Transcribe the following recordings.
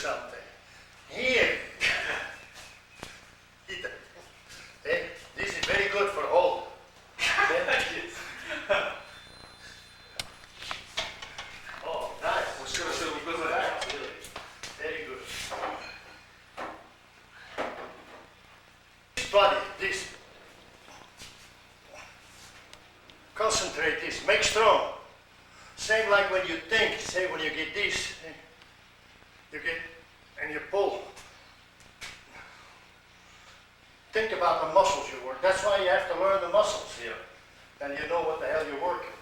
something. Here. Hey, this is very good for hold. Oh, nice. Very good. This body, this. Concentrate this, make strong. Same like when you think, say when you get this, you get, and you pull. Think about the muscles you work. That's why you have to learn the muscles here. And you know what the hell you're working.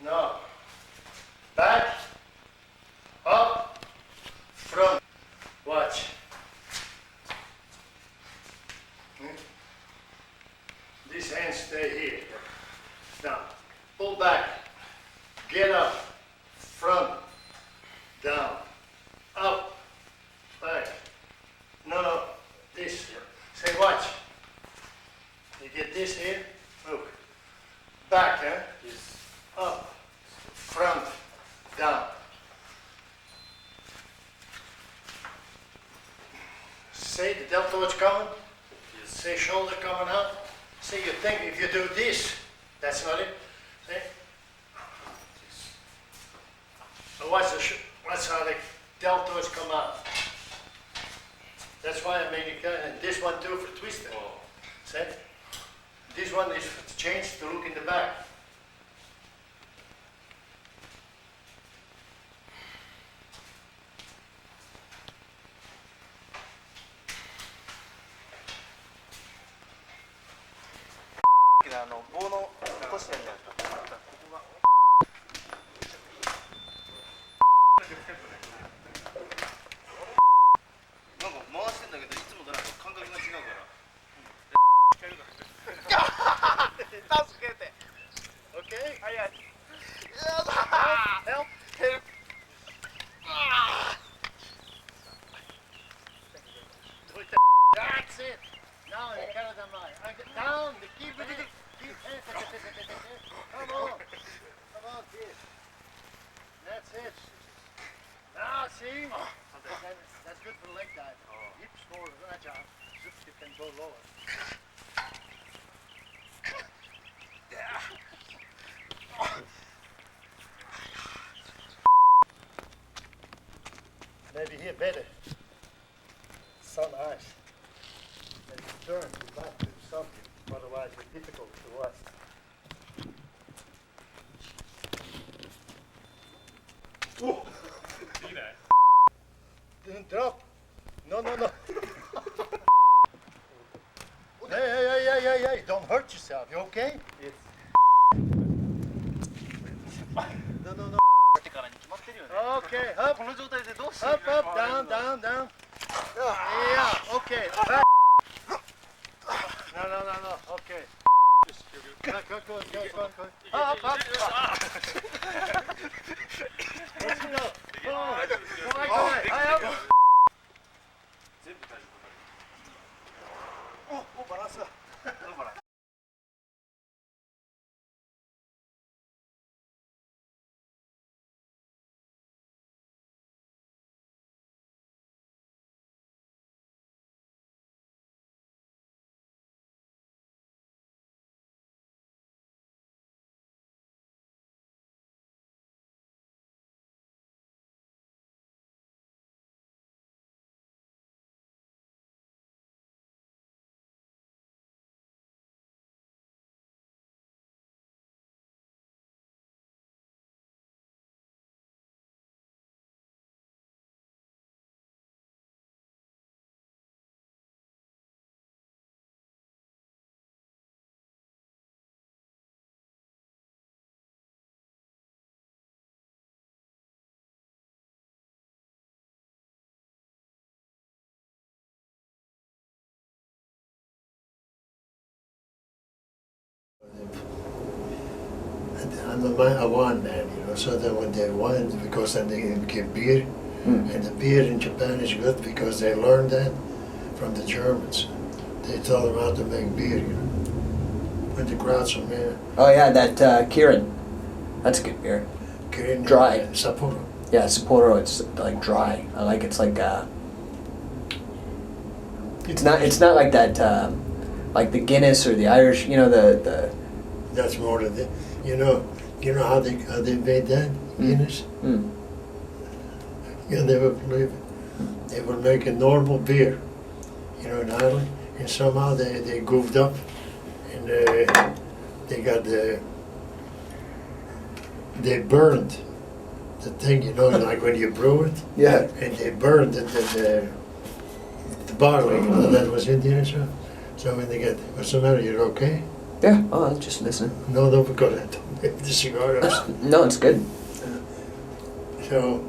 Now, back, up, front. Watch. These hands stay here. Now, pull back, get up, front, down, up, back. No, this. Say, watch. You get this here, look. Back, huh? Up, front, down. Say the deltoid's coming. Say shoulder coming out. See, you think if you do this, that's not it. See? Watch how the deltoids come out. That's why I made it, and this one too for twisting. Oh. See? This one is changed to look in the back. Okay? Help! That's it! Now you carry them down, keep it. Come on, kid. That's it. Now, see? That's good for the leg dive. Hips more agile. You can go lower. Maybe here better. Sun eyes. Maybe turn back to something. Otherwise, it's difficult to watch. Oh. See that? Didn't drop. No. Hey, don't hurt yourself. You okay? Yes. No. Okay, up, down. Yeah, okay, back. No, okay. Go. Up. Let's go. Come on. Up. Oh, balance. I won then, so that when they won, because then they can give beer, and the beer in Japan is good because they learned that from the Germans. They taught them how to make beer, When the crowds from here. Oh yeah, that Kirin. That's a good beer. Kirin. Dry. Sapporo. Yeah, Sapporo, it's like dry. I like it's like it's not like that like the Guinness or the Irish, you know, the That's more than the, you know how they made that Guinness. You'll never believe it. They were making normal beer, you know, in Ireland, and somehow they goofed up, and they got they burned the thing, you know, like when you brew it. Yeah. And they burned the barley, you know, that was in there. So when they get, what's the matter? You're okay? Yeah. Oh, I was just listening. No, because I don't make the cigar. No, it's good. So,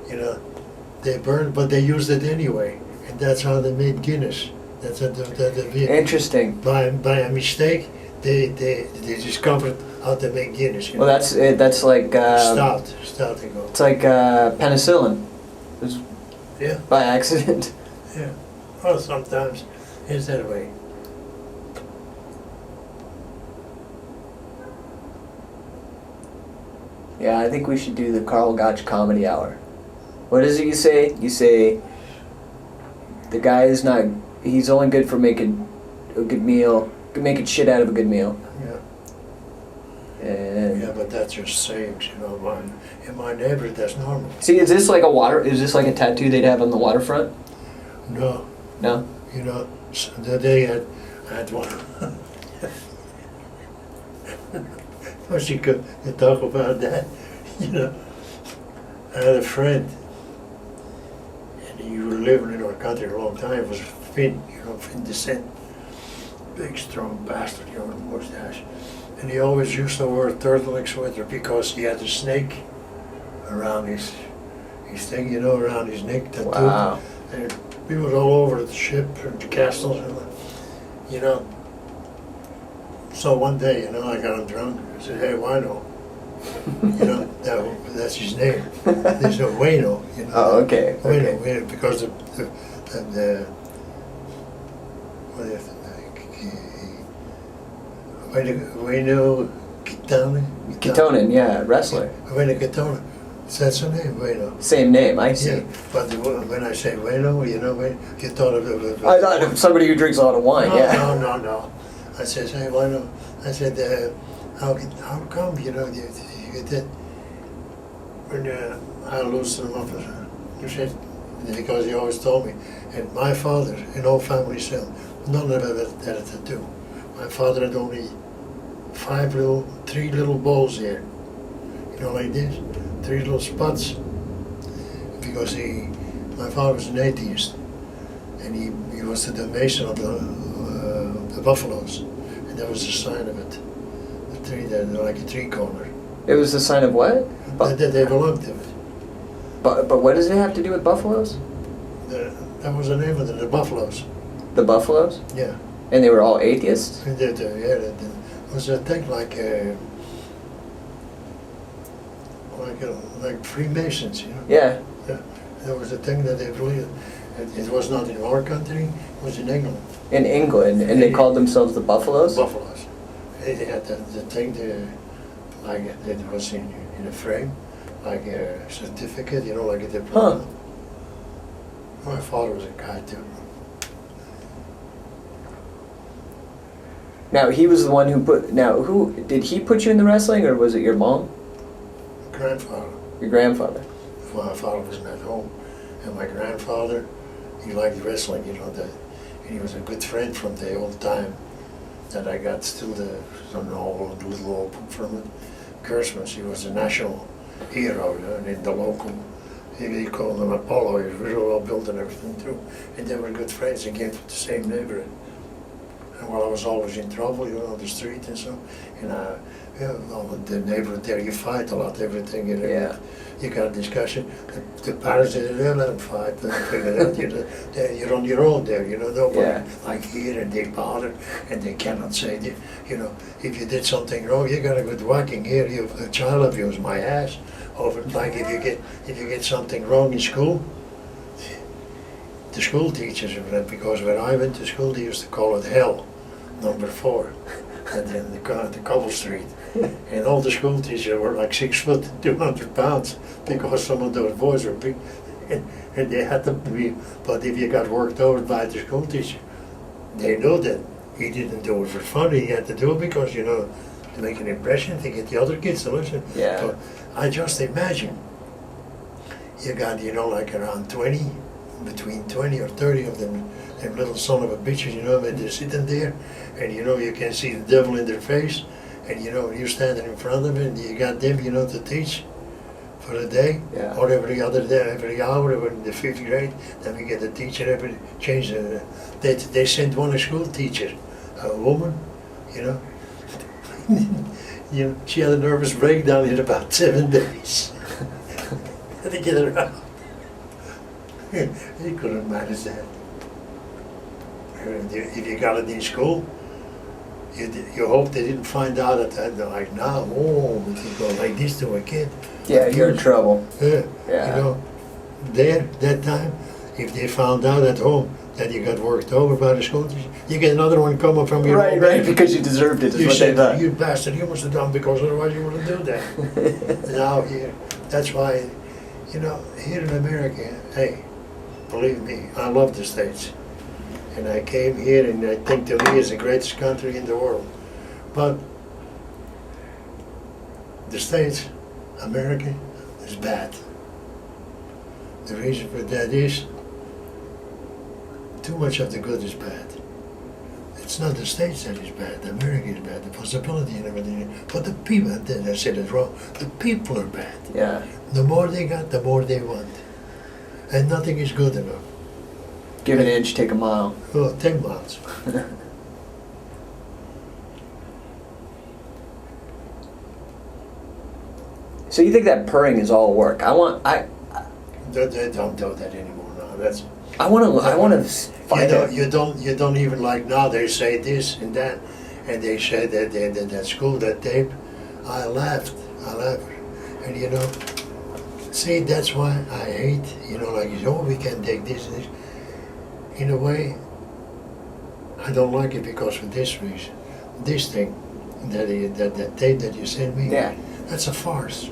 you know, they burned, but they used it anyway, and that's how they made Guinness. That's the beer. Interesting. By a mistake, they discovered how to make Guinness. You Well, know? that's like Stout they go. it's like penicillin. It was Yeah, by accident. yeah. Well, sometimes it's that way. Yeah, I think we should do the Karl Gotch comedy hour. What is it you say? You say the guy is not. He's only good for making a good meal, making shit out of a good meal. Yeah. And Yeah, but that's just sayings, you know. In my neighborhood, that's normal. see, is this like a water? Is this like a tattoo they'd have on the waterfront? No, No. you know, the day I had one. Wish you could talk about that, you know. I had a friend, and he was living in our country a long time. It was Finn, you know, Finn descent. Big, strong bastard, you know, with a mustache. And he always used to wear a turtleneck sweater because he had a snake around his thing, you know, around his neck. Tattooed. Wow. And we were all over the ship and the castles, and you know. So one day, you know, I got him drunk. I said, "Hey, Wino," you know, that's his name. There's no Wino, you know. Oh, okay. Okay. Wino, because the what is it? Wino Kitonin, yeah, wrestler. Wino Kitona. That's her name, Wino. Same name, I see. Yeah, but when I say Wino, you know, you thought of I thought of somebody who drinks a lot of wine, yeah. No. I said, hey, Wino. I said, how come, you know, you did when I loosened him up? You said, because he always told me, and my father, in all family cell, none of it had a tattoo. My father had only three little balls here, you know, like this, 3 little spots, because my father was an atheist, and he was the mason of the buffaloes, and that was the sign of it. The tree, like a tree corner. It was a sign of what? They belonged to it. But what does it have to do with buffaloes? That was the name of it, the buffaloes. The buffaloes? Yeah. And they were all atheists? And it was a thing like Freemasons, you know. Yeah. There was a thing that they believed. It was not in our country, it was in England. In England, and they called themselves the Buffaloes? Buffaloes. They had the thing like it was in a frame, like a certificate, you know, like a diploma. Huh. My father was a guy too. Now, he was the one who did he put you in the wrestling, or was it your mom? Grandfather. Your grandfather? My father wasn't at home, and my grandfather, he liked wrestling, you know, and he was a good friend from the old time that I got still some old little old book from it. Christmas, he was a national hero, you know, and in the local, he called him Apollo. He was really well built and everything too, and they were good friends. They came from the same neighborhood. And while I was always in trouble, you know, on the street and so, and the neighborhood there, you fight a lot, everything, you know. Yeah. You got a discussion. The parents said, "They let them fight." They figured out, you know, you're on your own there, you know. Nobody like here, and they bother, and they cannot say that, you know, if you did something wrong, you got a good whacking here. You child abuse my ass over. Like if you get something wrong in school, the school teachers, because when I went to school, they used to call it hell, number 4, and then the cobble street. And all the school teachers were like 6 foot, 200 pounds, because some of those boys were big, and they had to be. But if you got worked over by the school teacher, they know that he didn't do it for fun. He had to do it because, you know, to make an impression, to get the other kids to listen. Yeah. So I just imagine you got, you know, like around 20, between 20 or 30 of them little son of a bitches, you know, and they're sitting there, and you know, you can see the devil in their face, and you know, you're standing in front of it, and you got them, you know, to teach for a day, Yeah. or every other day, every hour, in the 5th grade, then we get a teacher every change. They sent one a school teacher, a woman, you know, you know, she had a nervous breakdown in about 7 days. Had to get her out. He couldn't manage that. If you got it in school, you hope they didn't find out at that. They're like, now, oh, we can go like this to a kid. Yeah, you're in trouble. Yeah, Yeah. you know, that time, if they found out at home that you got worked over by the school teacher, you get another one coming from your Right, own right, baby. because you deserved it, is You what they said, thought. you bastard, you must have done because otherwise you wouldn't do that. Now here, that's why, you know, here in America, hey, believe me, I love the States. And I came here, and I think to me it's the greatest country in the world. But the States, America, is bad. The reason for that is too much of the good is bad. It's not the States that is bad, America is bad, the possibility and everything. But the people, I said it wrong, the people are bad. Yeah. The more they got, the more they want. And nothing is good enough. Give an inch, take a mile. Oh, 10 miles. So you think that purring is all work? I want They don't do that anymore now. That's to find out. you don't even like now. They say this and that, and they say that school that tape. I laughed, and you know, see that's why I hate. You know, like you say, oh, we can take this and this. In a way, I don't like it because for this reason. This thing, that tape that you sent me, Yeah. that's a farce.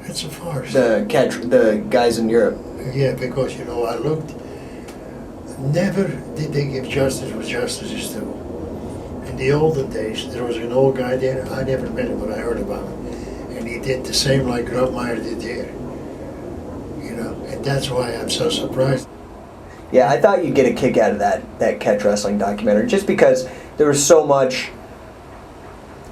It's a farce. The guys in Europe. Yeah, because you know, I looked, never did they give justice what justice is due. In the olden days, there was an old guy there, I never met him, but I heard about him. And he did the same like Grubmeyer did there. You know, and that's why I'm so surprised. Yeah, I thought you'd get a kick out of that catch wrestling documentary, just because there was so much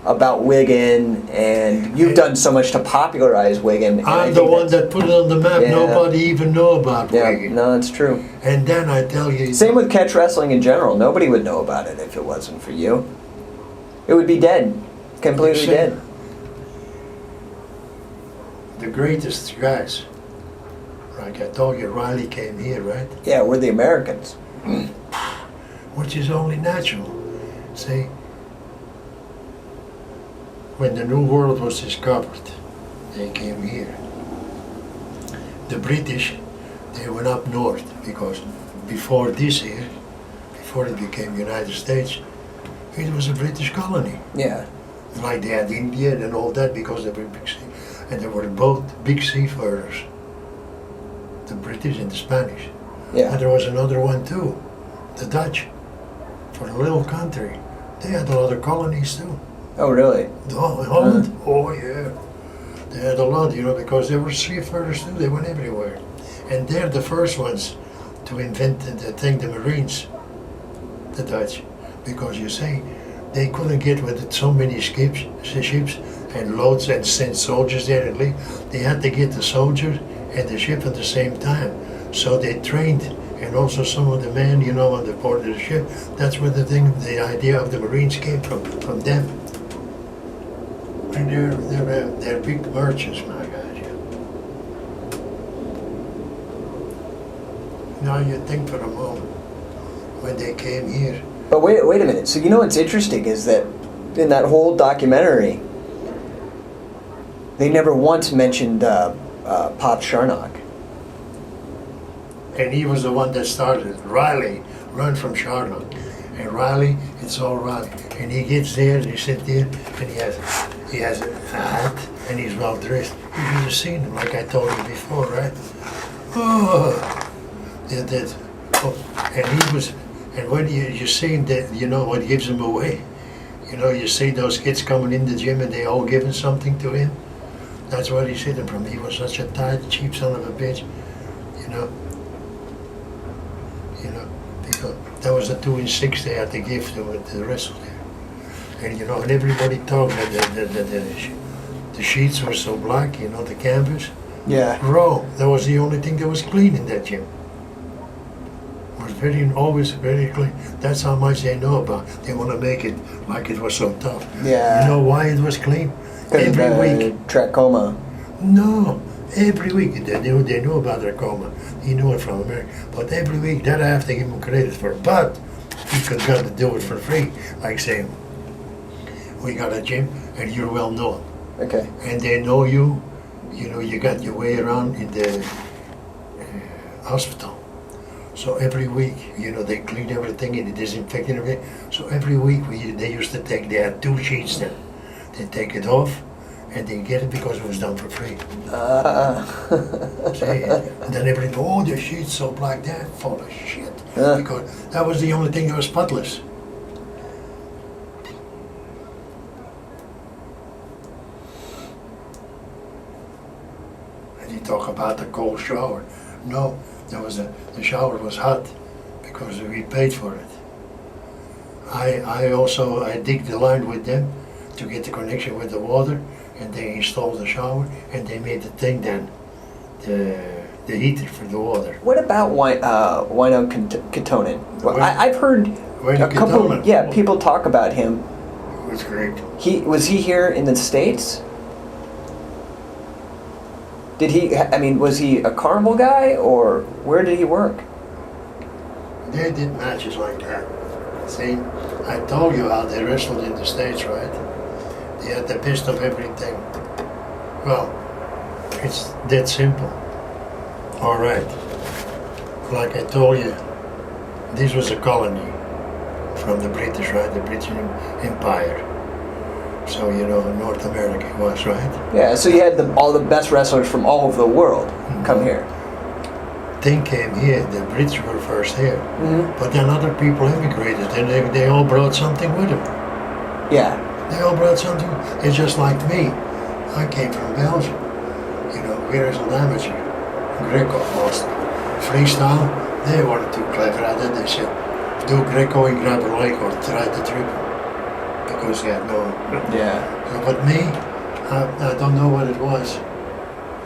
about Wigan, and you've done so much to popularize Wigan. I'm the one that put it on the map, Yeah. nobody even know about Yeah, Wigan. no, that's true. And then I tell you... Same with catch wrestling in general. Nobody would know about it if it wasn't for you. It would be dead. Completely See, dead. The greatest guys, like I told you, Riley came here, right? Yeah, we're the Americans. Which is only natural. See, when the New World was discovered, they came here. The British, they went up north because before this here, before it became United States, it was a British colony. Yeah. Like they had India and all that because they were big sea, and they were both big seafarers, the British and the Spanish. Yeah. And there was another one too, the Dutch, for a little country. They had a lot of colonies too. Oh, really? Oh, Holland? Oh, yeah. They had a lot, you know, because they were seafarers too. They went everywhere. And they're the first ones to invent the thing, the Marines, the Dutch. Because you see, they couldn't get with so many ships and loads and send soldiers there and leave. They had to get the soldiers and the ship at the same time. So they trained, and also some of the men, you know, on the board of the ship. That's where the idea of the Marines came from them. And they're big merchants, my God. Yeah. Now you think for a moment, when they came here, But wait a minute. So you know what's interesting is that in that whole documentary, they never once mentioned Pop Sharnock. and he was the one that started. Riley run from Charlotte, And Riley, it's all Riley. And he gets there and he sits there and he has a hat and he's well dressed. You should have seen him like I told you before, right? Oh, that. Oh, and he was, and when you see him, that you know what gives him away. You know, you see those kids coming in the gym and they all giving something to him. That's what he's hidden from. He was such a tight, cheap son of a bitch. You know, because that was a 2-6 they had to give to the wrestle there. And you know, and everybody talked that the sheets were so black. You know, the canvas. Yeah. Raw. That was the only thing that was clean in that gym. Was always very clean. That's how much they know about. They want to make it like it was so tough. Yeah. You know why it was clean? Every week. Trachoma. No, every week they knew about trachoma. He knew it from America. But every week, that I have to give him credit for. But he could got to do it for free. Like saying, we got a gym and you're well known. Okay. And they know you. You know, you got your way around in the hospital. So every week, you know, they clean everything and they disinfect everything. So every week they used to they had 2 sheets then. They take it off and they get it because it was done for free. See, and then everybody go, oh, the sheet's so black, that full of shit. Because that was the only thing that was spotless. And you talk about the cold shower. No. The shower was hot because we paid for it. I dig the line with them to get the connection with the water, and they installed the shower and they made the thing then, the heater for the water. What about Wino Ketonen? Well, I've heard Wino a couple. Ketonen? Yeah, people talk about him. It was great. Was he here in the States? Did he? I mean, was he a carnival guy, or where did he work? They did matches like that. See, I told you how they wrestled in the States, right? They had the best of everything. Well, it's that simple. All right. Like I told you, this was a colony from the British, right? The British Empire. So, you know, North America was, right? Yeah, so you had all the best wrestlers from all over the world come here. Thing came here, the Brits were first here. But then other people immigrated and they all brought something with them. Yeah. They all brought something. It's just like me. I came from Belgium. You know, we're as an amateur. Greco lost. Freestyle, they weren't too clever at it. They said, do Greco and grab a leg or try the triple. Because they had no. Yeah. So, but me, I don't know what it was.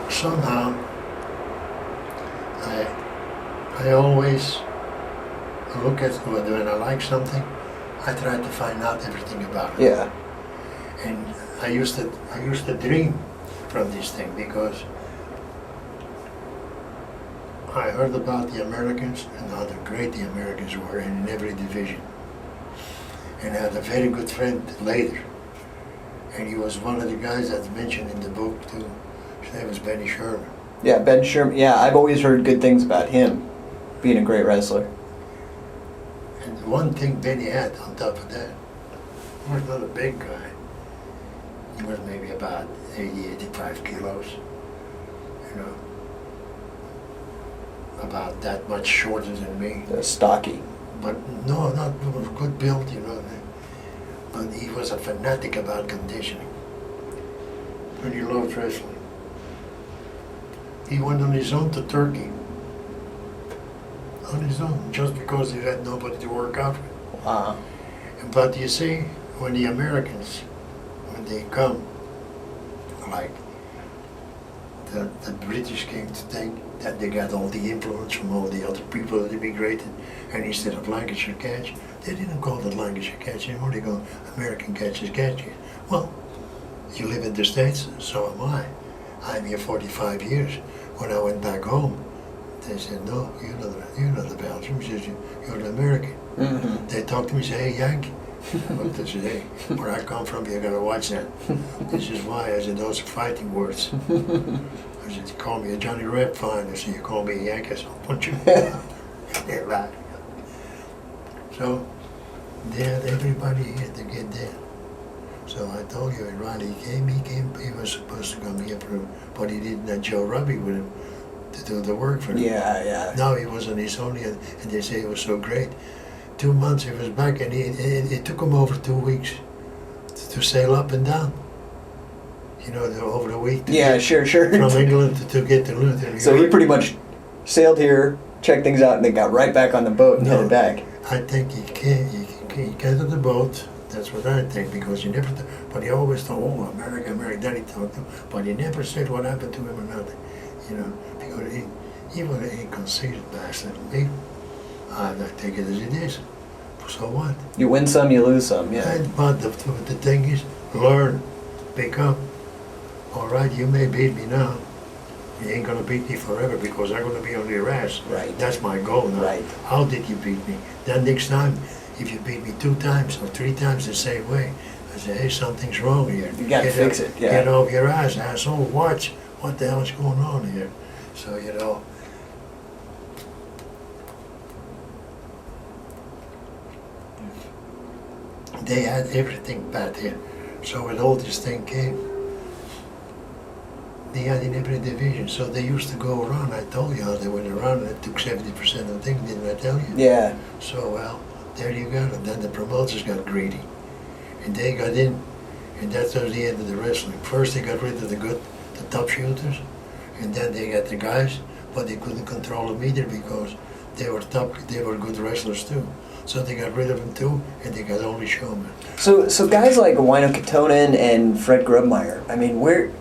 Somehow, I always look at when I like something, I try to find out everything about it. Yeah. And I used to dream from this thing because I heard about the Americans and how great the Americans were in every division. And I had a very good friend later. And he was one of the guys that's mentioned in the book too. His name was Benny Sherman. Yeah, Ben Sherman. Yeah, I've always heard good things about him being a great wrestler. And the one thing Benny had on top of that, he was not a big guy. He was maybe about 80, 85 kilos. You know, about that much shorter than me. Stocky. But no, not good build, you know. But he was a fanatic about conditioning. And he loved wrestling. He went on his own to Turkey. On his own, just because he had nobody to work out with. Wow. But you see, when the Americans, when they come, like the British came to think that they got all the influence from all the other people that immigrated, and instead of Lancashire catch, they didn't call it Lancashire catch anymore, they go American catch is catch. Well, you live in the States, so am I. I'm here 45 years. When I went back home, they said, no, you're not the Belgian, you're the American. Mm-hmm. They talked to me and said, hey, Yank. They said, hey, where I come from, you gotta watch that. This is why. I said, those are fighting words. I said, you call me a Johnny Red, fine. I said, you call me a Yank, I said, I'll punch you. They laughed. So, They had everybody here to get there. So I told you, Ronnie came, he was supposed to come here, but he didn't have Joe Robbie with him to do the work for him. Yeah. No, he was on his own, and they say he was so great. 2 months he was back, and it took him over 2 weeks to sail up and down. You know, over the week. Yeah, sure. From England to get to Luther. So he pretty much sailed here, checked things out, and then got right back on the boat and headed back. I think he got on the boat. That's what I think, because but he always thought, oh, America. Then he talked to him, but he never said what happened to him or nothing. You know, because he was an conceited bastard. Me, I take it as it is. So what? You win some, you lose some, yeah. But the thing is, learn, pick up. All right, you may beat me now. You ain't gonna beat me forever because I'm gonna be on your ass. Right. That's my goal now. Right. How did you beat me? Then next time, if you beat me 2 times or 3 times the same way, I say, hey, something's wrong here. You gotta fix it, yeah. Get off your ass, asshole. Watch what the hell is going on here. So, you know. They had everything bad here. So when all this thing came, they had in every division. So they used to go around. I told you how they went around and it took 70% of the thing, didn't I tell you? Yeah. So, well, there you go. And then the promoters got greedy. And they got in. And that was the end of the wrestling. First they got rid of the top shooters. And then they got the guys, but they couldn't control them either because they were good wrestlers too. So they got rid of them too, and they got only showmen. So guys like Wino Katonen and Fred Grubmeyer, I mean, were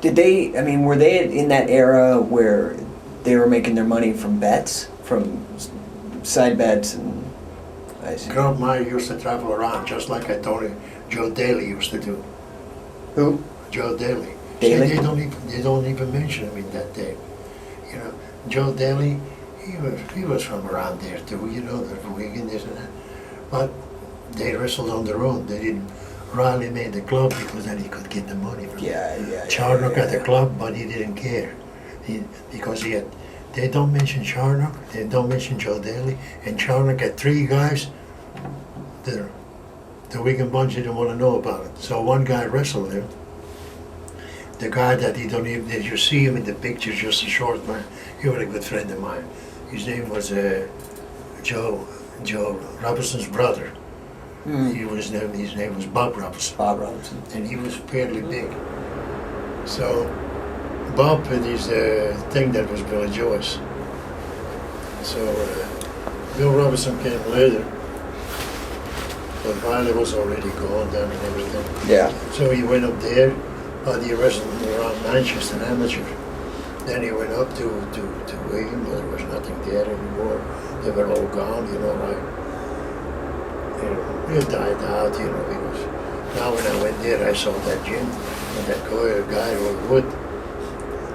they in that era where they were making their money from bets, from side bets and I see. Grubmeyer used to travel around just like I told you Joe Daly used to do. Who? Joe Daly. Daly? See, they don't even mention him in that day. You know, Joe Daly, he was from around there too, you know, the Wigan, this and that. But they wrestled on their own. They didn't. Riley made the club because then he could get the money from Charnock at the club, but he didn't care. Because he had, they don't mention Charnock, they don't mention Joe Daly, and Charnock had 3 guys that the Wigan bunch didn't want to know about it. So one guy wrestled him. The guy that you see him in the pictures, just a short man, he was a good friend of mine. His name was Joe Robinson's brother. His name was Bob Robinson. Bob Robinson. And he was fairly big. So Bob had his thing that was Billy Joyce. So Bill Robinson came later, but Riley was already gone then and everything. Yeah. So he went up there, but he wrestled around Manchester amateur. Then he went up to Wigan, but there was nothing there anymore. They were all gone, you know, like, it died out, you know, because now when I went there, I saw that gym, and that guy who would,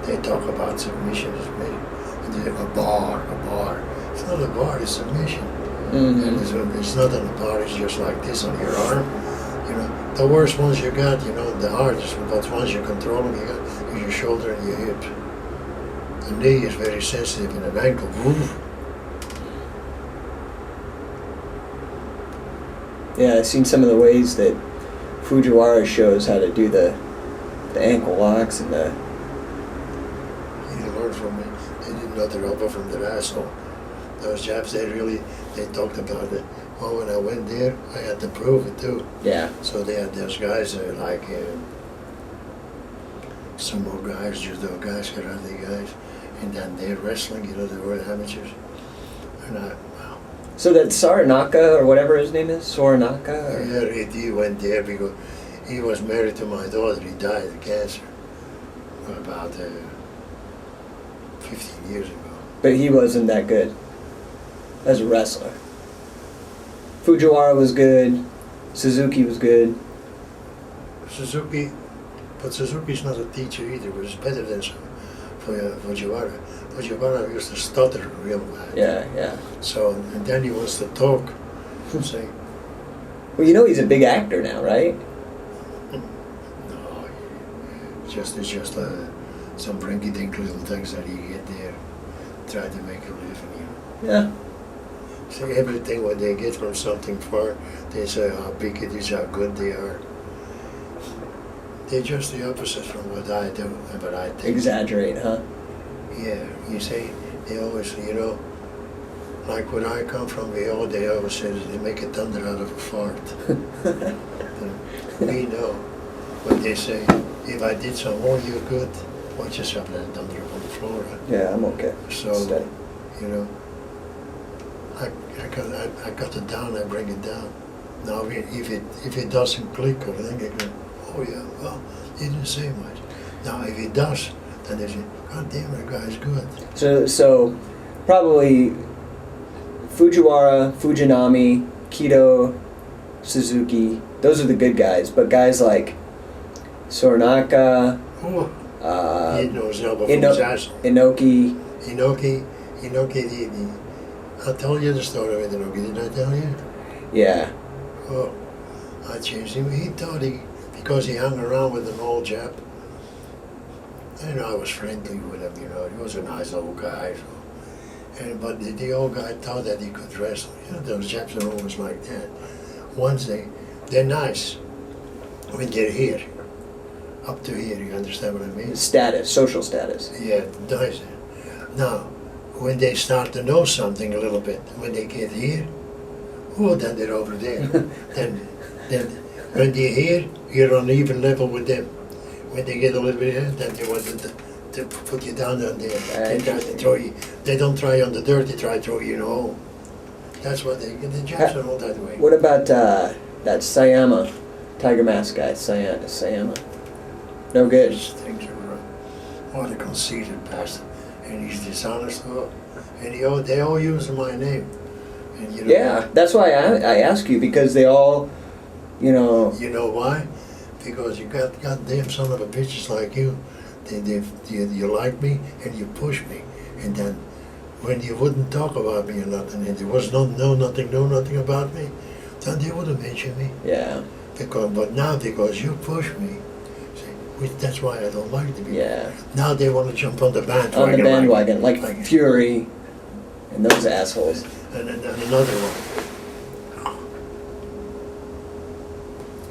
they talk about submissions, maybe. And they have a bar. It's not a bar, it's submission. Mm-hmm. And it's not on a bar, it's just like this on your arm. You know, the worst ones you got, you know, the hardest, but once you control them, you got your shoulder and your hip. The knee is very sensitive and an ankle. Woof. Yeah, I've seen some of the ways that Fujiwara shows how to do the ankle locks and the... You learn from me. They did not elbow from their asshole. Those Japs, they talked about it. Well, when I went there, I had to prove it too. Yeah. So they had those guys like some more guys, judo guys, karate guys, and then they're wrestling, you know, they were amateurs. And wow. So that Saranaka, or whatever his name is, Soranaka? Yeah, he went there because he was married to my daughter. He died of cancer about 15 years ago. But he wasn't that good as a wrestler. Fujiwara was good, Suzuki was good. But Suzuki's not a teacher either, but it's better than Fujiwara. Fujiwara used to stutter real bad. Yeah. So, and then he wants to talk. Say, well, you know he's a big actor now, right? no, it's just some rinky-dink little things that he get there, try to make a living, you know. Yeah. So everything what they get from something far, they say how big it is, how good they are. They're just the opposite from what I do and what I think. Exaggerate, huh? Yeah, you see, they always, like where I come from, they always say they make a thunder out of a fart. We know what they say. If I did some more, you're good. Well, just have that thunder up on the floor. Huh? Yeah, I'm okay. So, Steady. I cut it down, I bring it down. Now, if it doesn't click or anything, I go, oh yeah, well, he didn't say much. Now, if it does, then they say, God damn, that guy's good. So probably Fujiwara, Fujinami, Kido, Suzuki, those are the good guys. But guys like Soranaka, He knows elbow from his ass. Inoki. Inoki, I'll tell you the story with Inoki, did I tell you? Yeah. Oh, I changed him. He thought because he hung around with an old Jap, I was friendly with him, he was a nice old guy. So. But the old guy thought that he could wrestle. Those Japs are always like that. Once they're nice when they're here, up to here, you understand what I mean? Status, social status. Yeah, nice. Now, when they start to know something a little bit, when they get here, then they're over there. then when they're here, you're on even level with them. When they get a little bit here, then they want to put you down there. They try to throw you. They don't try you on the dirt, they try to throw you in a hole. That's what the Japs are all that way. What about that Sayama, Tiger Mask guy, Sayama? No good. These things are what a conceited bastard. And he's dishonest, and they all use my name. And yeah, that's why I ask you, because they all, You know why? Because you got goddamn son of a bitches like you. You like me and you push me, and then when you wouldn't talk about me or nothing, and there was nothing about me, then they wouldn't mention me. Yeah. But now because you push me, that's why I don't like to be. Yeah. Now they want to jump on the bandwagon. On the bandwagon, like Fury and those assholes. And another one.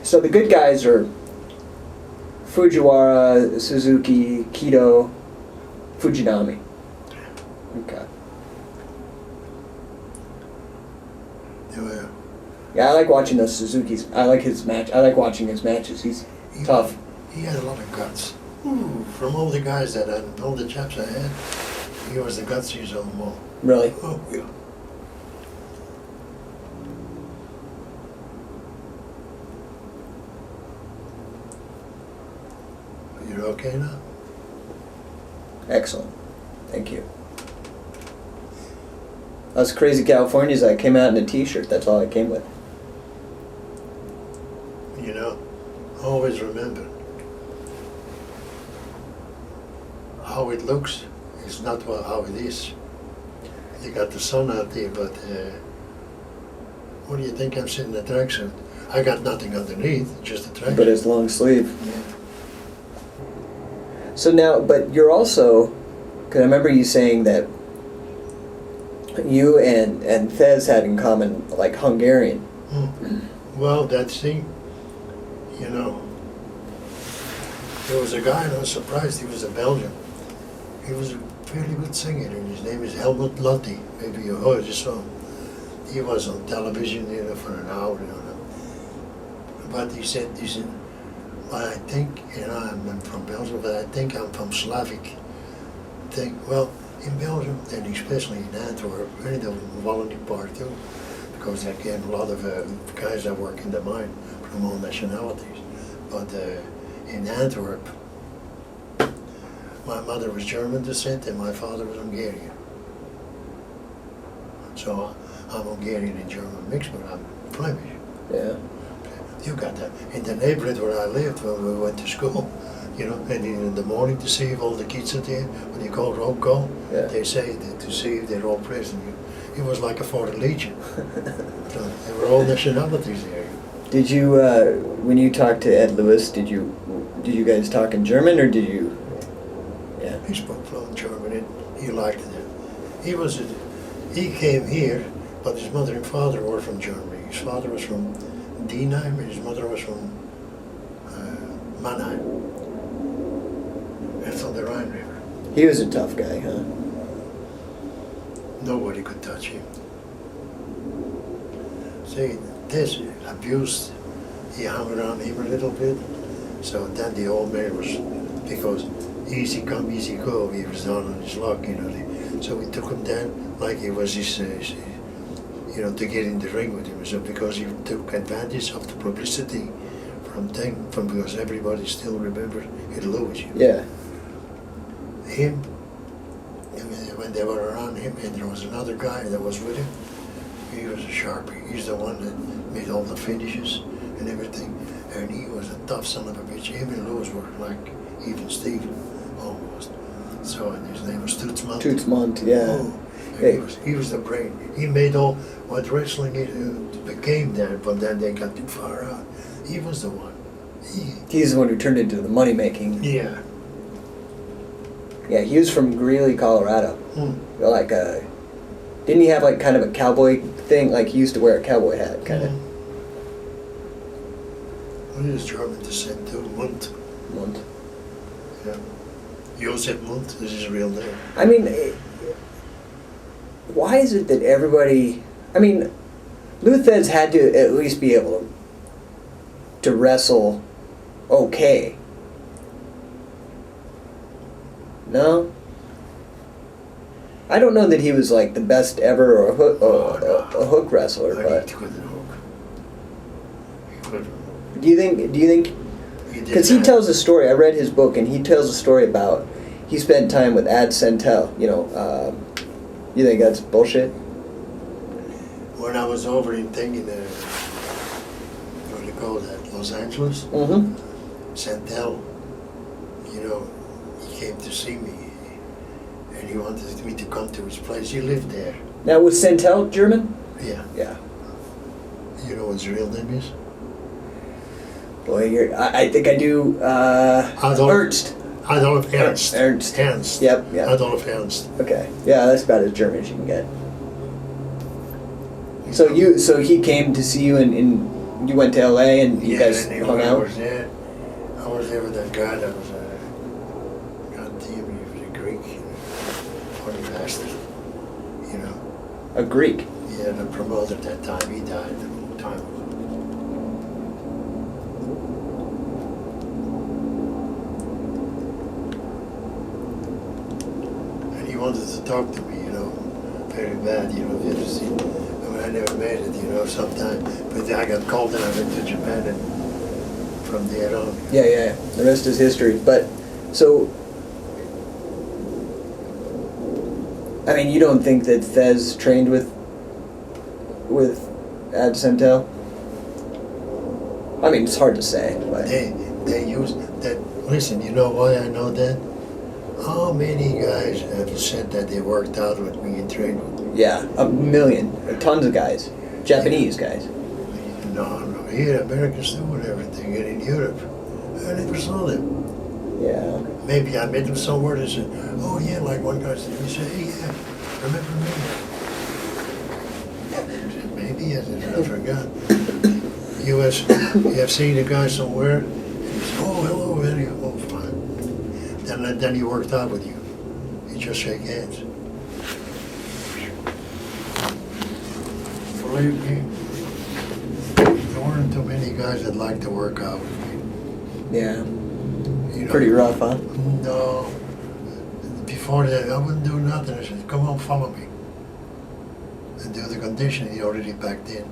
So the good guys are Fujiwara, Suzuki, Kido, Fujinami. Okay. Yeah, I like watching those Suzukis. I like watching his matches. He's tough. He had a lot of guts. From all the guys all the chaps I had, he was the gutsiest of them all. Really? Oh, yeah. You're okay now? Excellent. Thank you. Us crazy Californians, I came out in a t-shirt. That's all I came with. Always remember, how it looks is not how it is. You got the sun out there, but what do you think I'm sitting in a tracksuit? I got nothing underneath, just a tracksuit. But it's long sleeve. Yeah. So now, but you're also, because I remember you saying that you and Fez had in common, like, Hungarian. Well, that's there was a guy, and I was surprised, he was a Belgian. He was a fairly good singer, and his name is Helmut Lotti. Maybe you heard his song. He was on television, for an hour, But he said, well, I think, I'm from Belgium, but I think I'm from Slavic. Well, in Belgium, and especially in Antwerp, in the Wallonie part too, because I get a lot of guys that work in the mine from all nationalities. But in Antwerp, my mother was German descent and my father was Hungarian. So I'm Hungarian and German mixed, but I'm Flemish. Yeah. You got that. In the neighborhood where I lived when we went to school, and in the morning to see if all the kids are there, when you call roll call, they say that to see if they're all present. It was like a foreign legion. So there were all nationalities there. Did you, when you talked to Ed Lewis, did you guys talk in German, or did you? Yeah. He spoke fluent German and he liked it. He came here But his mother and father were from Germany. His father was from Dienheim and his mother was from Mannheim. That's on the Rhine River. He was a tough guy, huh? Nobody could touch him. See, this abused, he hung around him a little bit. So then the old man was, because easy come, easy go, he was down on his luck, you know. So we took him down like he was his, you know, to get in the ring with him. So because he took advantage of the publicity from because everybody still remembers it Louis. Yeah. Him, when they were around him, and there was another guy that was with him, he was a sharpie. He's the one that made all the finishes and everything. And he was a tough son of a bitch. Him and Louis were like even Steven, almost. So, and his name was Tootsmont. Tootsmont, yeah. Oh, Hey. he was the brain. He made all what wrestling became then, but then they got too far out. He was the one. He's the one who turned into the money making. Yeah. Yeah, he was from Greeley, Colorado. Like didn't he have like kind of a cowboy thing? Like he used to wear a cowboy hat, kind of. Well, he was German descent too. Munt. Yeah. Josef Munt is his real name. I mean, why is it that everybody... I mean, Luthez had to at least be able to wrestle okay. No? I don't know that he was like the best ever or a hook wrestler, but... He couldn't hook. He couldn't hook. Do you think... Because he tells a story, I read his book, and he tells a story about he spent time with Ad Santel, you know, you think that's bullshit? When I was over in thinking, what do you call that, Los Angeles? Mm-hmm. Santel, you know, he came to see me, and he wanted me to come to his place. He lived there. Now, was Santel German? Yeah. Yeah. You know what his real name is? Boy, I think I do, Ernst. Adolf Ernst. Ernst. Ernst. Yep. Adolf Ernst. Okay. Yeah, that's about as German as you can get. So he came to see you and you went to LA and you guys hung out? I was there with that guy that was God damn, he was a Greek, funny bastard, you know. A Greek? Yeah, the promoter at that time, he died a long time ago. And he wanted to talk to me, you know, very bad, you know, you see. I never made it, you know, sometime. But I got called and I went to Japan and from there on. Yeah. The rest is history. But, so, I mean, you don't think that Fez trained with Ad Santel? I mean, it's hard to say, but... They use that, listen, you know why I know that? How many guys have said that they worked out with me and trained with me? Yeah, a million. Tons of guys. Japanese guys. No, here Americans doing everything, and in Europe, I never saw them. Yeah. Maybe I met them somewhere and said, oh yeah, like one guy said, he said, hey, yeah, remember me? I said, maybe, I said, I forgot. You have seen a guy somewhere, and he said, oh, hello, very, oh, fine. Then he worked out with you. You just shake hands. Believe me, there weren't too many guys that liked to work out with me. Yeah. You know, Pretty rough, huh? No. Before that, I wouldn't do nothing. I said, come on, follow me. And do the conditioning already back then.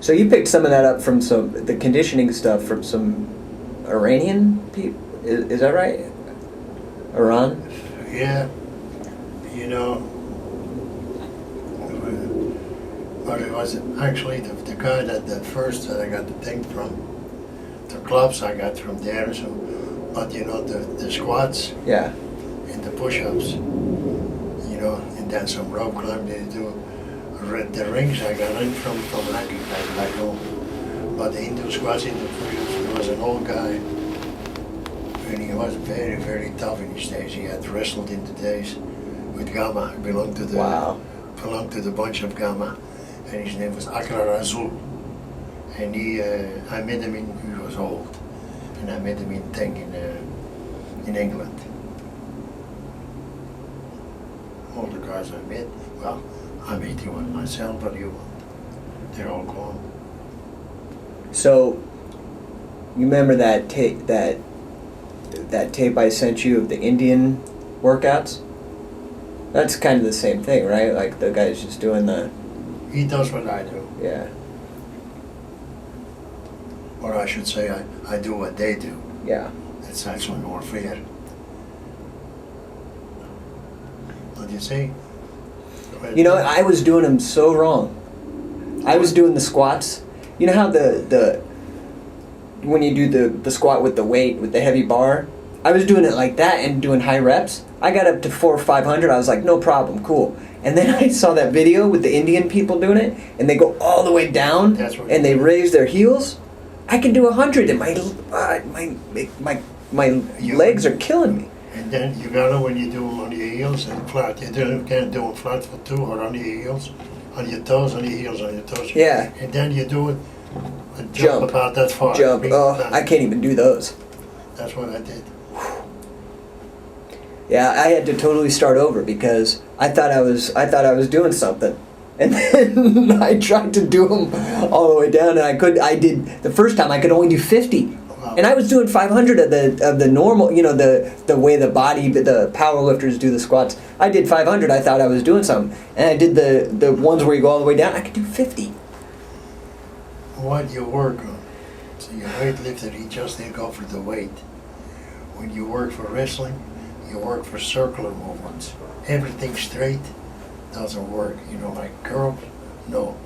So you picked some of that up from the conditioning stuff from some Iranian people? Is that right? Iran? Yeah. You know, but it was actually the guy that first that I got the thing from. The clubs I got from there, so, but you know, the squats. Yeah. And the push-ups, you know, and then some rope climb they do. The rings I got in from Ranking back home. But the Hindu squats, Hindu push-ups, there was an old guy, and And he was very, very tough in his days. He had wrestled in the days with Gamma. He belonged to the bunch of Gamma. And his name was Akrar Azul. And I met him he was old. And I met him in Teng in England. All the guys I met, well, I'm 81 myself, but they're all gone. So, you remember that tape I sent you of the Indian workouts? That's kind of the same thing, right? Like the guy's just doing the... He does what I do. Yeah. Or I should say, I do what they do. Yeah. That's actually more fair. What do you say? You know, I was doing them so wrong. I was doing the squats. You know how the when you do the squat with the weight, with the heavy bar? I was doing it like that and doing high reps. I got up to 400 or 500. I was like, no problem, cool. And then I saw that video with the Indian people doing it, and they go all the way down, and they raise their heels. I can do 100, and my legs are killing me. And then you gotta, when you do them on your heels and flat, you can't do them flat foot too, or on your heels, on your toes, on your heels, on your toes. Yeah. And then you do it, jump about that far. Jump. Oh, I can't even do those. That's what I did. Yeah, I had to totally start over because I thought I was doing something, and then I tried to do them all the way down, and I did the first time I could only do 50, and I was doing 500 of the normal, you know, the way the power lifters do the squats. I did 500. I thought I was doing something, and I did the ones where you go all the way down. I could do 50. What do you work on? So your weightlifter, he just didn't go for the weight. When you work for wrestling, you work for circular movements. Everything straight doesn't work. You know, like curls, no.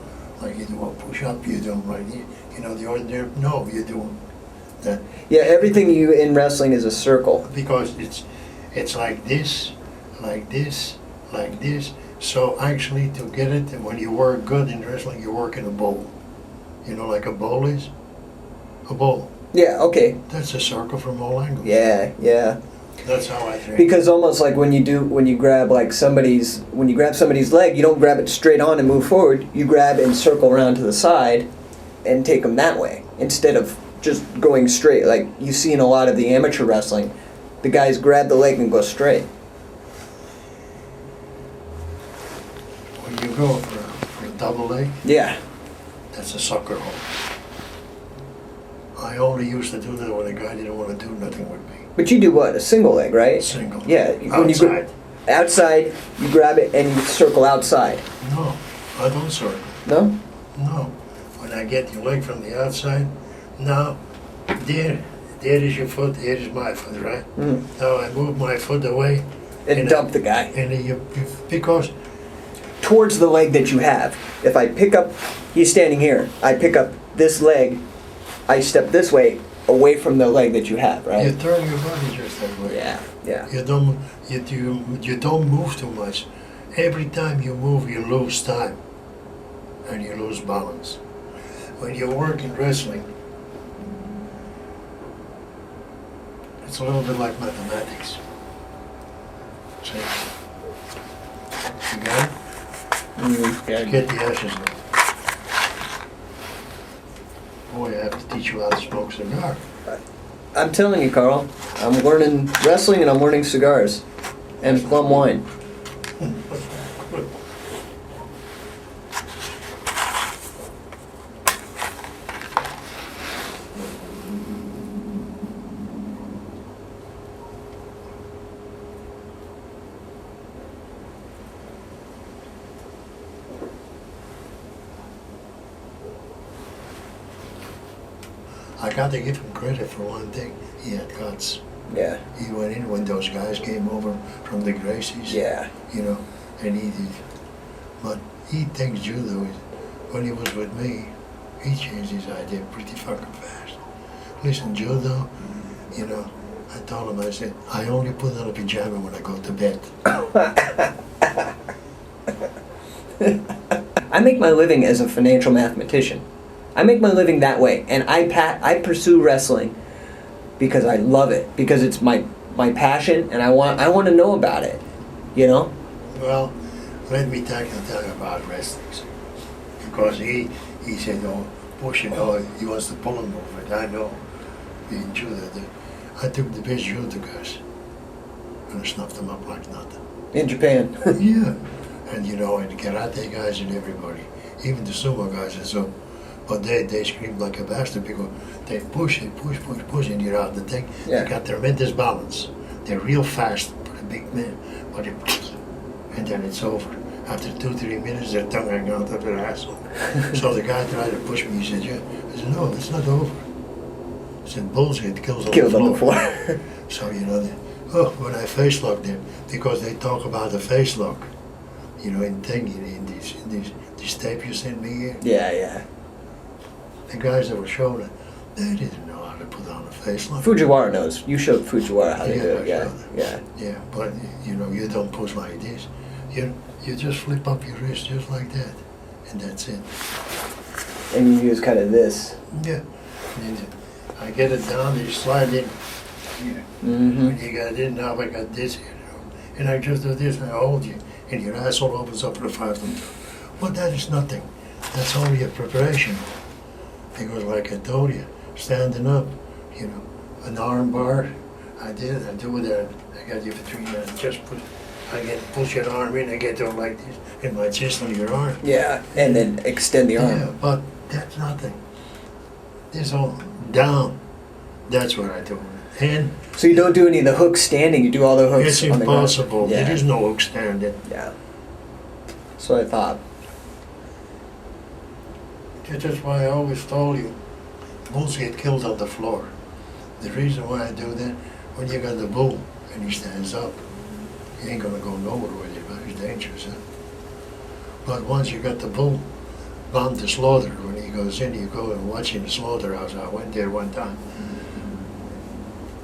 Like you do a push-up, you do them right here. You know, the ordinary, no, you do that. Yeah, everything you in wrestling is a circle. Because it's like this, like this, like this. So actually to get it, when you work good in wrestling, you work in a bowl. You know, like a bowl is? A bowl. Yeah, okay. That's a circle from all angles. Yeah, yeah. That's how I train. Because almost like when you grab somebody's leg, you don't grab it straight on and move forward. You grab and circle around to the side and take them that way instead of just going straight. Like you see in a lot of the amateur wrestling, the guys grab the leg and go straight. When you go for a double leg, Yeah. that's a sucker hole. I only used to do that when a guy didn't want to do nothing with me. But you do what? A single leg, right? Single. Yeah. Outside. Outside, you grab it and you circle outside. No, I don't circle. No? No. When I get your leg from the outside, now, there is your foot, here is my foot, right? Mm. Now I move my foot away. And dump the guy. And because... Towards the leg that you have. If I pick up, he's standing here, I pick up this leg, I step this way, away from the leg that you have, right? You turn your body just that way. Yeah, yeah. You don't move too much. Every time you move, you lose time. And you lose balance. When you work in wrestling, it's a little bit like mathematics. See? You got it? Yeah. Get the ashes now. Boy, I have to teach you how to smoke cigar. I'm telling you, Carl, I'm learning wrestling and I'm learning cigars. And plum wine. I got to give him credit for one thing. He had guts. Yeah. He went in when those guys came over from the Gracies. Yeah. You know, and he did. But he thinks judo is, when he was with me, he changed his idea pretty fucking fast. Listen, judo, you know, I told him, I said, I only put on a pajama when I go to bed. I make my living as a financial mathematician. I make my living that way, and I pursue wrestling because I love it, because it's my passion, and I want to know about it, you know? Well, let me tell about wrestling. Because he said, oh, Bush, you know, he wants to pull him over it. I know. Being judo, I took the best judo guys and I snuffed them up like nothing. In Japan. Yeah. And you know, and the karate guys and everybody, even the sumo guys and so, but they screamed like a bastard because they push, and you're out the thing. Yeah. They got tremendous balance. They're real fast for a big man, but they, and then it's over. After 2-3 minutes, their tongue hanging out of their asshole. So the guy tried to push me. He said, "Yeah." I said, "No, it's not over." I said, "Bullshit kills on the floor." So you know, when I face locked them, because they talk about the face lock, you know, in these tape you sent me here. Yeah. The guys that were showing it, they didn't know how to put on a face lock. Fujiwara knows. You showed Fujiwara how to do it. I showed them. Yeah, but you know, you don't push like this. You just flip up your wrist just like that, and that's it. And you use kind of this. Yeah. And I get it down, you slide in here. Mm-hmm. When you got it in, now I got this here, you know. And I just do this and I hold you, and your asshole opens up for the 5 to 2. But that is nothing. That's only a preparation. Because like I told you, standing up, you know, an arm bar, I do it, I got you for 3 minutes, just push your arm in, I get it like this, in my chest on your arm. Yeah, and then extend the arm. Yeah, but that's nothing. This all down, that's what I do. And so you don't do any of the hooks standing, you do all the hooks it's on the ground. impossible. Yeah. There is no hook standing. Yeah. So I thought. That's why I always told you, bulls get killed on the floor. The reason why I do that, when you got the bull and he stands up, he ain't gonna go nowhere with you, but he's dangerous, huh? But once you got the bull bound to slaughter, when he goes in, you go and watch in the slaughterhouse. I went there one time.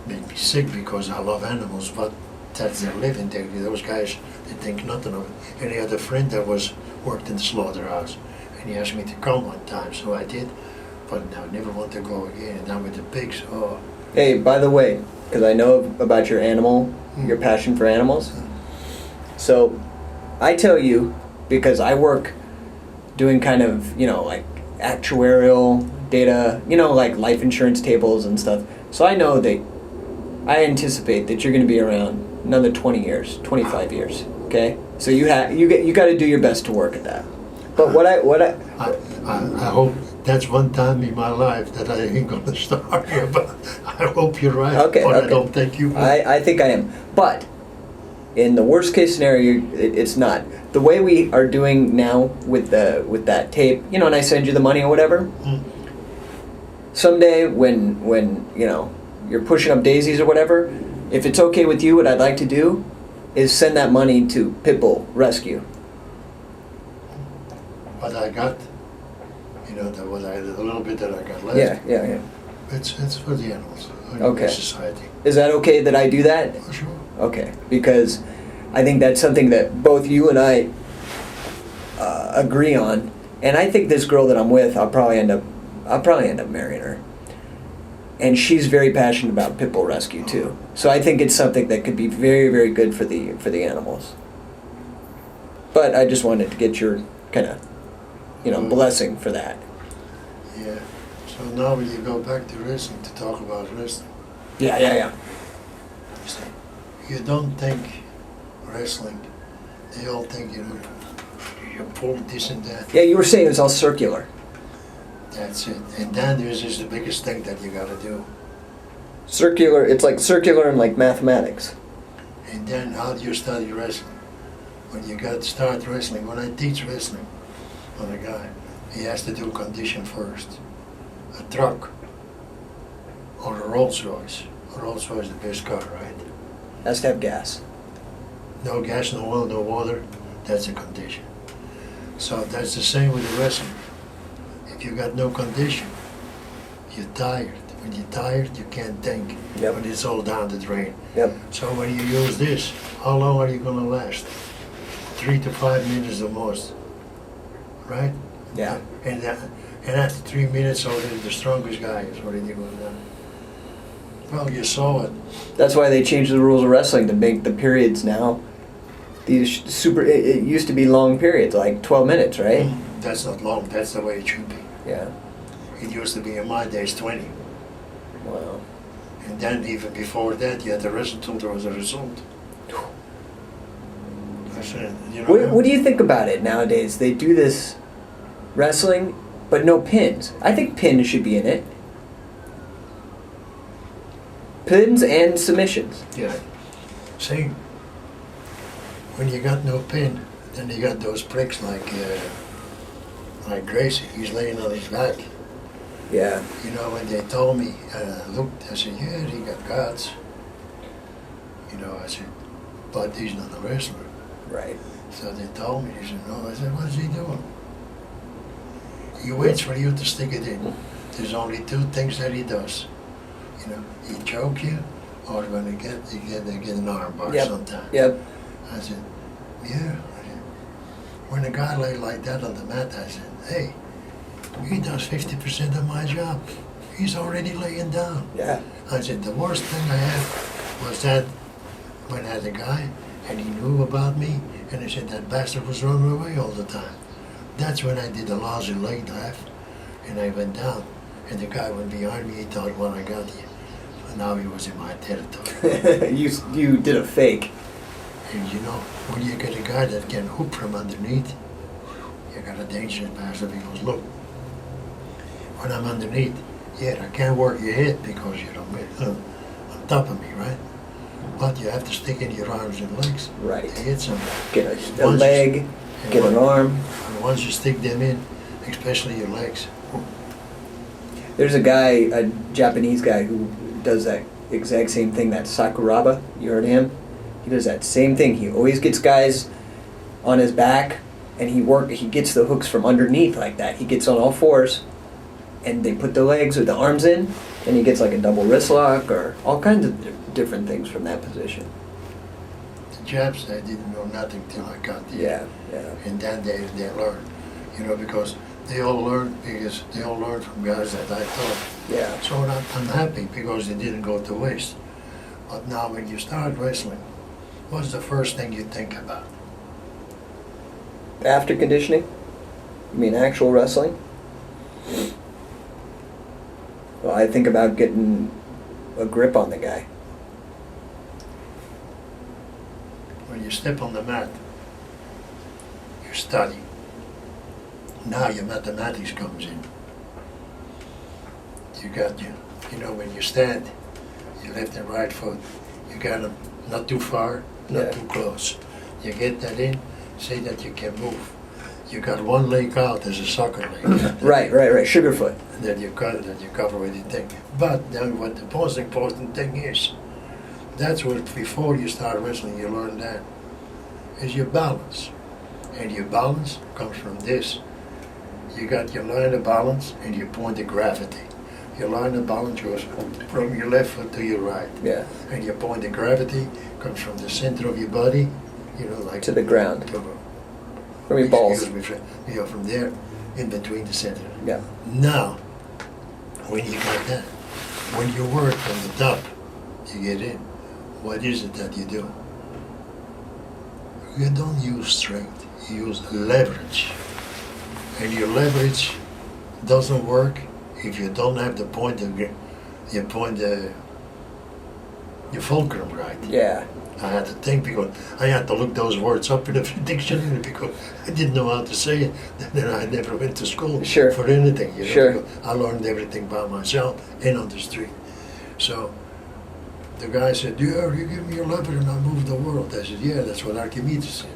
Made me sick because I love animals, but that's their living. Those guys, they think nothing of it. And he had a friend that worked in the slaughterhouse, and he asked me to come one time, so I did. But I never want to go again. And now with the pigs, oh. Hey, by the way, because I know about your your passion for animals. So I tell you, because I work doing kind of, you know, like actuarial data, you know, like life insurance tables and stuff. So I know that I anticipate that you're going to be around another 20 years, 25 years. Okay? So you got to do your best to work at that. But I hope that's one time in my life that I ain't gonna start here, but I hope you're right. Okay, but okay. I don't think you will. I think I am. But in the worst case scenario, it's not. The way we are doing now with that tape, you know, and I send you the money or whatever. Someday when you know you're pushing up daisies or whatever, if it's okay with you, what I'd like to do is send that money to Pitbull Rescue. What I got, you know, the little bit that I got left. Yeah. It's for the animals. Okay. Society. Is that okay that I do that? For sure. Okay, because I think that's something that both you and I agree on, and I think this girl that I'm with, I'll probably end up marrying her, and she's very passionate about Pitbull Rescue too. So I think it's something that could be very, very good for the animals. But I just wanted to get your kind of, you know, blessing for that. Yeah. So now when you go back to wrestling to talk about wrestling. Yeah. You don't think wrestling, they all think, you know, you pull this and that. Yeah, you were saying it was all circular. That's it. And then there's just the biggest thing that you gotta do. Circular, it's like circular and like mathematics. And then how do you study wrestling? When you got to start wrestling, when I teach wrestling on a guy, he has to do condition first. A truck or a Rolls Royce. A Rolls Royce is the best car, right? Has to have gas. No gas, no oil, no water, that's a condition. So that's the same with the wrestling. If you got no condition, you're tired. When you're tired, you can't think. Yep. When it's all down the drain. Yep. So when you use this, how long are you gonna last? 3 to 5 minutes the most, right? Yeah. And after 3 minutes, already the strongest guy is already going down. Well, you saw it. That's why they changed the rules of wrestling to make the periods now. These it used to be long periods, like 12 minutes, right? That's not long. That's the way it should be. Yeah. It used to be in my days 20. Wow. And then even before that, you had to wrestle until there was a result. I said, you know. What do you think about it nowadays? They do this wrestling, but no pins. I think pins should be in it. Pins and submissions. Yeah. See, when you got no pin, then you got those pricks like Gracie. He's laying on his back. Yeah. You know, when they told me, I looked, I said, yeah, he got guts. You know, I said, but he's not a wrestler. Right. So they told me, he said, no. I said, what's he doing? He waits for you to stick it in. There's only two things that he does. You know, he choke you, or when they get an arm bar sometime. Yep. I said, yeah. I said, when a guy lay like that on the mat, I said, hey, he does 50% of my job. He's already laying down. Yeah. I said, the worst thing I had was that when I had a guy and he knew about me and he said that bastard was running away all the time. That's when I did the lousy leg dive and I went down and the guy went behind me, he thought, well, I got you. And now he was in my territory. you did a fake. And you know, when you get a guy that can hoop from underneath, you got a dangerous bastard because look, when I'm underneath, yeah, I can't work your head because you're on top of me, right? But you have to stick in your arms and legs Right. to hit somebody. Get a leg, get an arm. And once you stick them in, especially your legs. There's a guy, a Japanese guy, who does that exact same thing, that Sakuraba. You heard of him? He does that same thing. He always gets guys on his back, and he gets the hooks from underneath like that. He gets on all fours, and they put the legs or the arms in, and he gets like a double wrist lock or all kinds of different things from that position. The Japs, they didn't know nothing till I got there. Yeah. And then they learned, you know, because they all learned from guys that I taught. Yeah. So I'm happy because it didn't go to waste. But now when you start wrestling, what's the first thing you think about? After conditioning? You mean actual wrestling? Well, I think about getting a grip on the guy. When you step on the mat, you study. Now your mathematics comes in. You got you know, when you stand, your left and right foot, you got them not too far, not too close. You get that in, say that you can move. You got one leg out as a soccer leg. Right. Sugarfoot. And then you cover with the thing. But then what the most important thing is, that's what before you start wrestling you learn that, is your balance. And your balance comes from this. You got your line of balance and your point of gravity. Your line of balance goes from your left foot to your right. Yeah. And your point of gravity comes from the center of your body, you know, like to the ground. From your balls. You know, from there, in between the center. Yeah. Now, when you got that, when you work from the top, you get in. What is it that you do? You don't use strength, you use leverage. And your leverage doesn't work if you don't have the point of your fulcrum right. Yeah. I had to think because I had to look those words up in the dictionary because I didn't know how to say it. Then I never went to school for anything. You know, sure. I learned everything by myself and on the street. So the guy said, yeah, you give me your lever and I move the world. I said, yeah, that's what Archimedes said.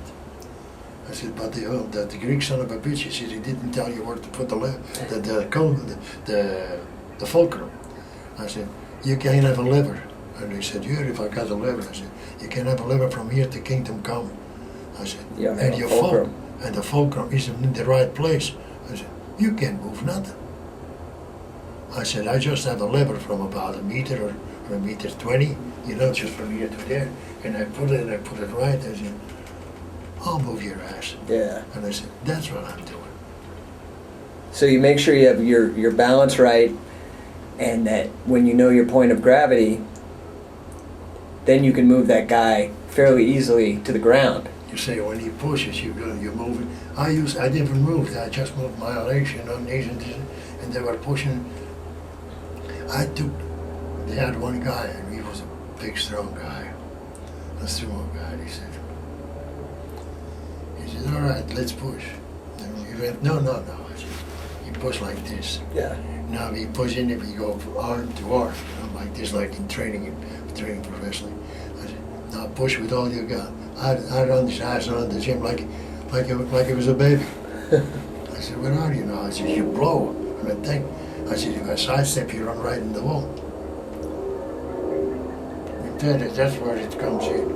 I said, but the Greek son of a bitch, he said, he didn't tell you where to put the fulcrum. I said, you can't have a lever. And he said, yeah, if I got a lever. I said, you can have a lever from here to kingdom come. I said, and your fulcrum. And the fulcrum isn't in the right place. I said, you can't move nothing. I said, I just have a lever from about a meter or a meter 20, you know, just from here to there. And I put it right. I said, I'll move your ass. Yeah. And I said, that's what I'm doing. So you make sure you have your balance right, and that when you know your point of gravity, then you can move that guy fairly easily to the ground. You say when he pushes, you're moving. I never moved. I just moved my legs, knees and they were pushing. They had one guy, and he was a big, strong guy, a strong guy. He said, all right, let's push. And he went, no. I said, you push like this. Yeah. Now we push in, we go arm to arm, like this, like in training professionally. I said, now push with all you got. I run his ass around the gym like it was a baby. I said, where are you now? I said, you blow. And I think, I said, if I sidestep, you run right in the wall. That's where it comes in.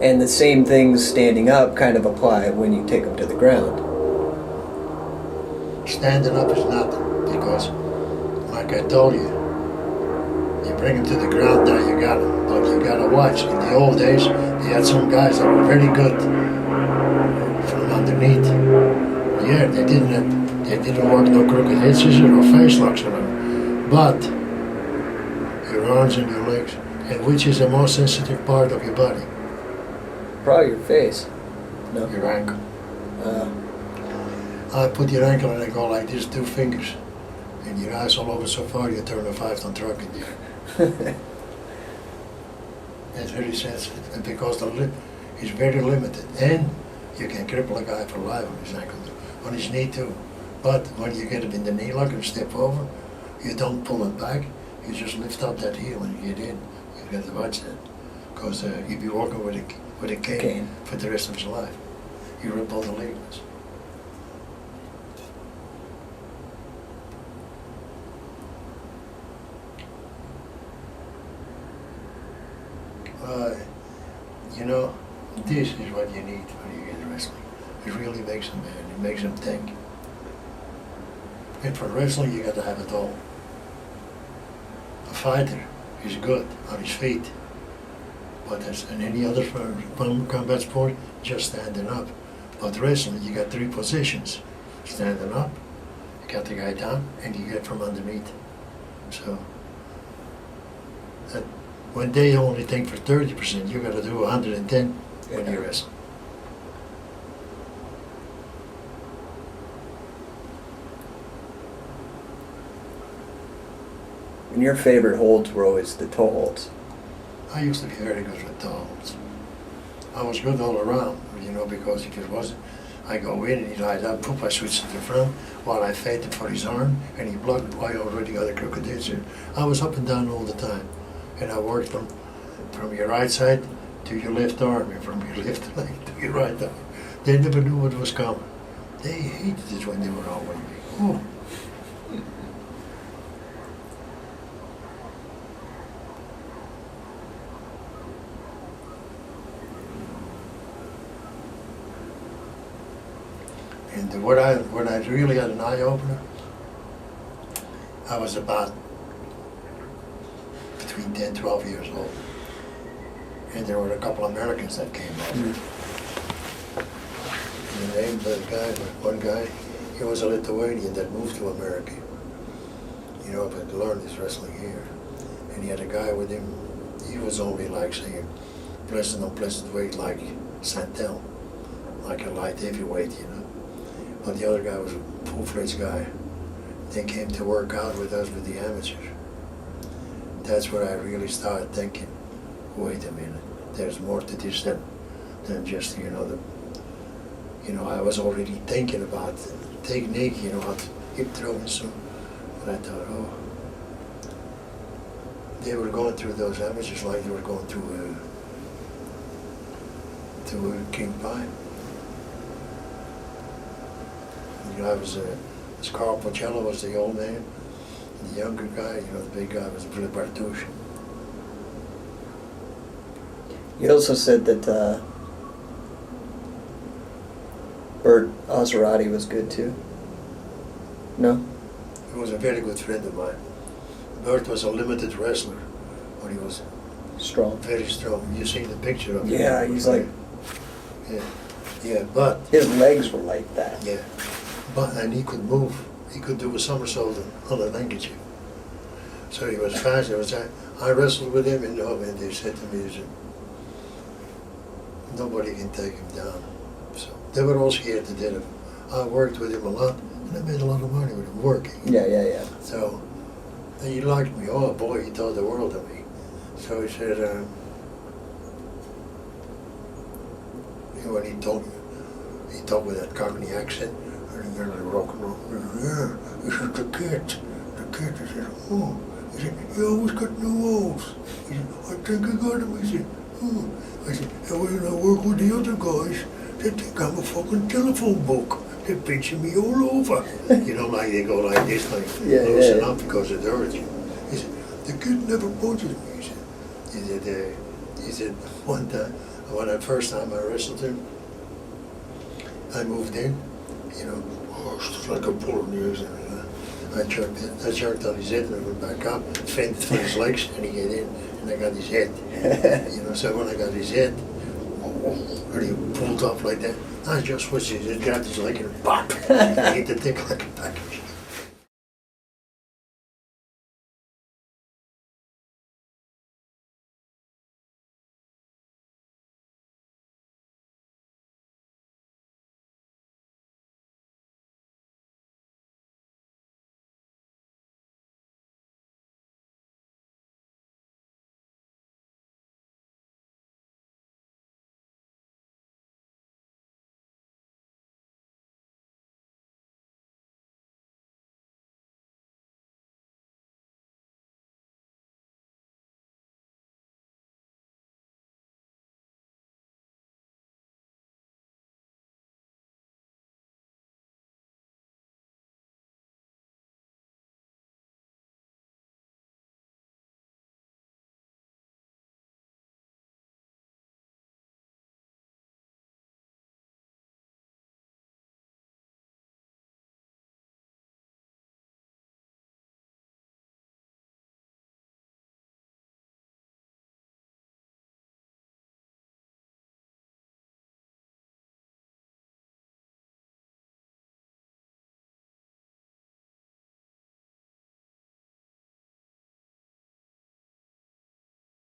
And the same things standing up kind of apply when you take them to the ground. Standing up is nothing, because, like I told you, you bring him to the ground, now you got him. But you gotta watch. In the old days, they had some guys that were very good from underneath. Yeah, they didn't work no crooked head scissors or face locks on them. But your arms and your legs, and which is the most sensitive part of your body? Probably your face. No. Your ankle. I put your ankle and I go like this, 2 fingers. And your eyes all over so far, you turn a 5-ton truck in there. It's very sensitive, and because the lip is very limited. And you can cripple a guy for life on his ankle, on his knee too. But when you get him in the knee lock and step over, you don't pull it back, you just lift up that heel and you get in. You've got to watch that. Because you'll be walking with a cane for the rest of his life. You rip all the ligaments. This is what you need when you get wrestling. It really makes a man. It makes him think. And for wrestling, you got to have it all. A fighter is good on his feet, but as in any other combat sport, just standing up. But wrestling, you got 3 positions: standing up, you got the guy down, and you get from underneath. So that when they only think for 30%, you got to do 110 when you wrestle. And your favorite holds were always the toe holds. I used to be very good with toe holds. I was good all around, because if it wasn't, I go in and he lies up, poof, I switch to the front while I feinted for his arm, and he blocked. I already got a crooked edge. I was up and down all the time, and I worked from your right side to your left arm, and from your left leg to your right arm. They never knew what was coming. They hated it when they were all with me. Oh. And when I really had an eye opener, I was about between 10, 12 years old. And there were a couple of Americans that came over. And the name of the guy, one guy, he was a Lithuanian that moved to America, but learned his wrestling here. And he had a guy with him, he was only like, say, pleasant, unpleasant weight like Santel, like a light heavyweight, But the other guy was a full-fledged guy. They came to work out with us with the amateurs. That's where I really started thinking, wait a minute, there's more to this than just, I was already thinking about technique, how to hip throw and so. But I thought, they were going through those amateurs like they were going through King Pie. Karl Gotch was the old man, and the younger guy, the big guy was Philip Bartouche. You also said that Bert Ozerati was good too. No? He was a very good friend of mine. Bert was a limited wrestler, but he was strong. Very strong. You seen the picture of him? Yeah, he's like. Yeah, but his legs were like that. Yeah. And he could move. He could do a somersault on a handkerchief. So he was fast. I wrestled with him, and they said to me, nobody can take him down. So they were all scared to death of him. I worked with him a lot, and I made a lot of money with him working. Yeah. So he liked me. Oh boy, he thought the world of me. So he said, when he talked with that Cockney accent, and then like rock and roll. Yeah, he said, the cat. I said, oh. He said, you always got no holes. He said, I think I got him. He said, oh. I said, and when I work with the other guys, they think I'm a fucking telephone book. They're pinching me all over. You know, like they go like this, like loosen up because it hurts you. He said, the kid never punches me. He said, one time, when the first time I wrestled him, I moved in, you know, it's like a polonaise. I jerked on his head and I went back up, fended for his legs, and he get in, and I got his head. You know, so when I got his head, and he pulled up like that, I just switched it, just grabbed his leg and pop! He hit the dick like a pack of shit.